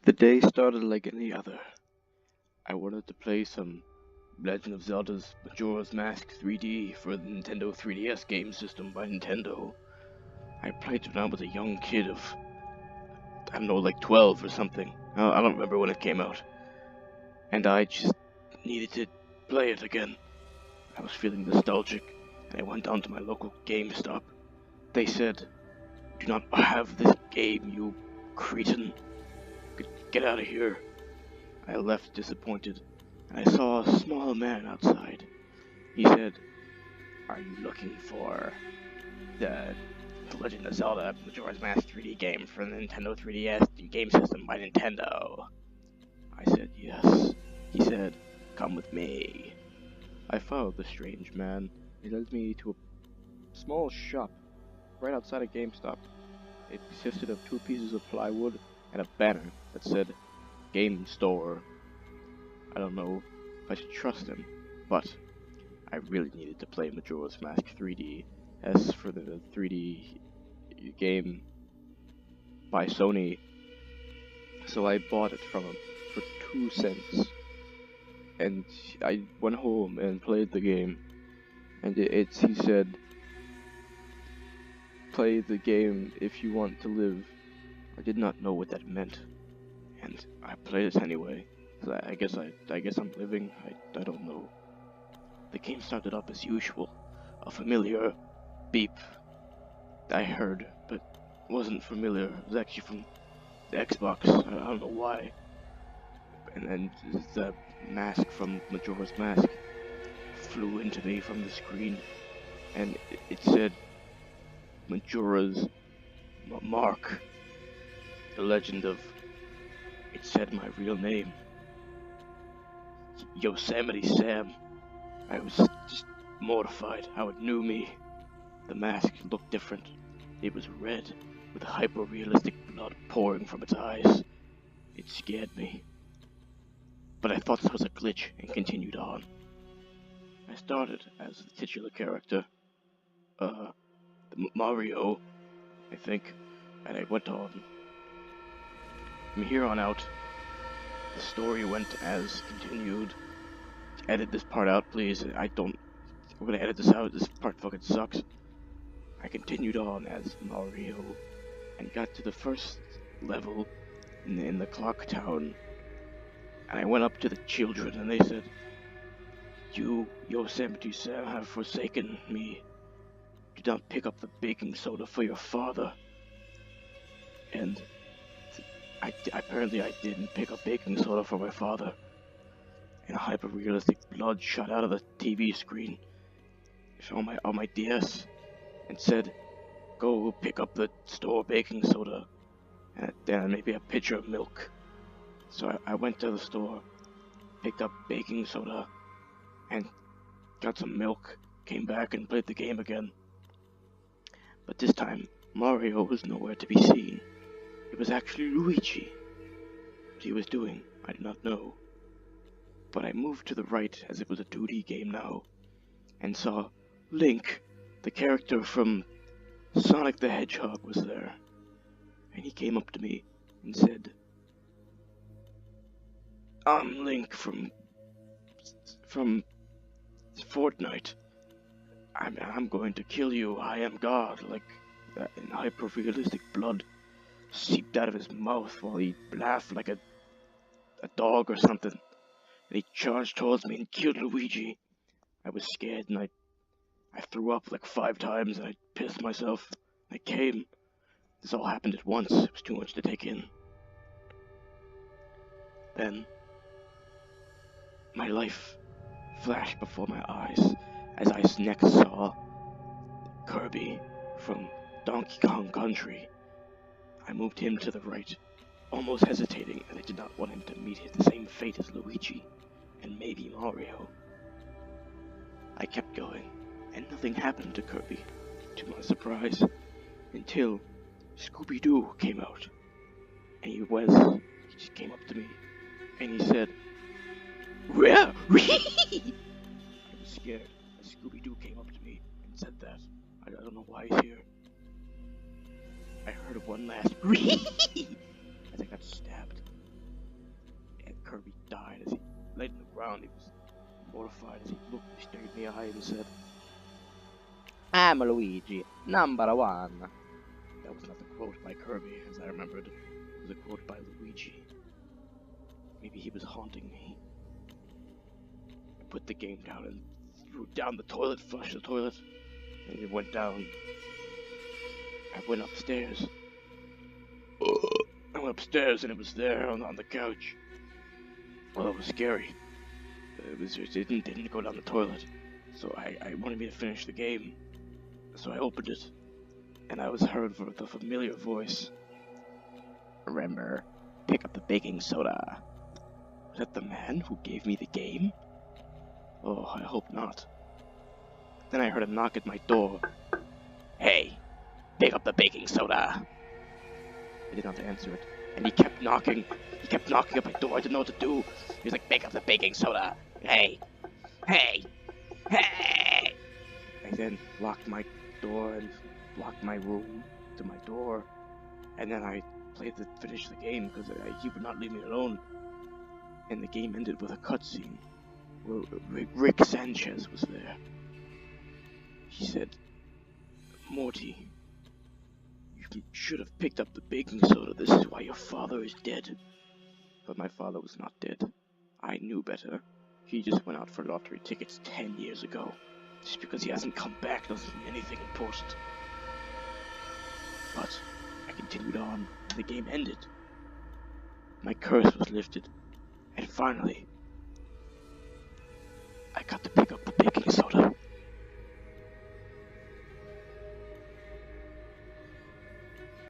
The day started like any other. I wanted to play some Legend of Zelda's Majora's Mask 3D for the Nintendo 3DS game system by Nintendo. I played it when I was a young kid of, I don't know, like 12 or something. I don't remember when it came out. And I just needed to play it again. I was feeling nostalgic, and I went down to my local GameStop. They said, "Do not have this game, you cretin. Get out of here." I left disappointed, and I saw a small man outside. He said, "Are you looking for the Legend of Zelda Majora's Mask 3D game for the Nintendo 3DS game system by Nintendo?" I said, "Yes." He said, "Come with me." I followed the strange man. He led me to a small shop right outside a GameStop. It consisted of 2 pieces of plywood and a banner that said Game Store. I don't know if I should trust him, but I really needed to play Majora's Mask 3D. As for the 3D game by Sony, so I bought it from him for 2 cents. And I went home and played the game, and he said, "Play the game if you want to live." I did not know what that meant, and I played it anyway. So I guess I'm living. I don't know. The game started up as usual, a familiar beep I heard, but wasn't familiar. It was actually from the Xbox. I don't know why. And then the mask from Majora's Mask flew into me from the screen, and it said Majora's Mark. The legend of it said my real name, Yosemite Sam. I was just mortified how it knew me. The mask looked different. It was red, with hyper-realistic blood pouring from its eyes. It scared me. But I thought this was a glitch and continued on. I started as the titular character, Mario, I think, and I went on. From here on out, the story went as continued. Edit this part out, please. I'm gonna edit this out. This part fucking sucks. I continued on as Mario and got to the first level in the clock town. And I went up to the children and they said, "You, Yosemite Sam, have forsaken me. Do not pick up the baking soda for your father." And apparently I didn't pick up baking soda for my father. And hyper-realistic blood shot out of the TV screen on my DS and said, "Go pick up the store baking soda and then maybe a pitcher of milk." So I went to the store, picked up baking soda, and got some milk, came back and played the game again. But this time, Mario was nowhere to be seen. It was actually Luigi. What he was doing, I did not know. But I moved to the right as it was a 2D game now, and saw Link, the character from Sonic the Hedgehog, was there. And he came up to me and said, "I'm Link from Fortnite. I'm going to kill you. I am God." Like, in hyper-realistic blood seeped out of his mouth while he laughed like a dog or something. And he charged towards me and killed Luigi. I was scared and I threw up like 5 times and I pissed myself. I came. This all happened at once. It was too much to take in. Then, my life flashed before my eyes as I next saw Kirby from Donkey Kong Country. I moved him to the right, almost hesitating, as I did not want him to meet the same fate as Luigi, and maybe Mario. I kept going, and nothing happened to Kirby, to my surprise, until Scooby-Doo came out. And he just came up to me, and he said, "Where?" I was scared as Scooby-Doo came up to me and said that. I don't know why he's here. I heard one last as I got stabbed around. He was mortified as he looked me straight in the eye and said, "I'm Luigi, number one." That was not the quote by Kirby, as I remembered. It was a quote by Luigi. Maybe he was haunting me. I put the game down and threw it down the toilet, flushed the toilet, and it went down. I went upstairs. I went upstairs and it was there on the couch. Well, it was scary. It didn't go down the toilet. So I wanted me to finish the game. So I opened it, and I was heard with a familiar voice. "Remember, pick up the baking soda." Was that the man who gave me the game? Oh, I hope not. Then I heard a knock at my door. "Hey, pick up the baking soda." I did not answer it, and he kept knocking. He kept knocking at my door. I didn't know what to do. He was like, "Pick up the baking soda. Hey, hey, hey." I then locked my door and locked my room to my door, and then I finished the game because he would not leave me alone. And the game ended with a cutscene where Rick Sanchez was there. He said, "Morty, you should have picked up the baking soda. This is why your father is dead." But my father was not dead. I knew better. He just went out for lottery tickets 10 years ago. Just because he hasn't come back doesn't mean anything important. But I continued on, and the game ended. My curse was lifted, and finally, I got to pick up the baking soda.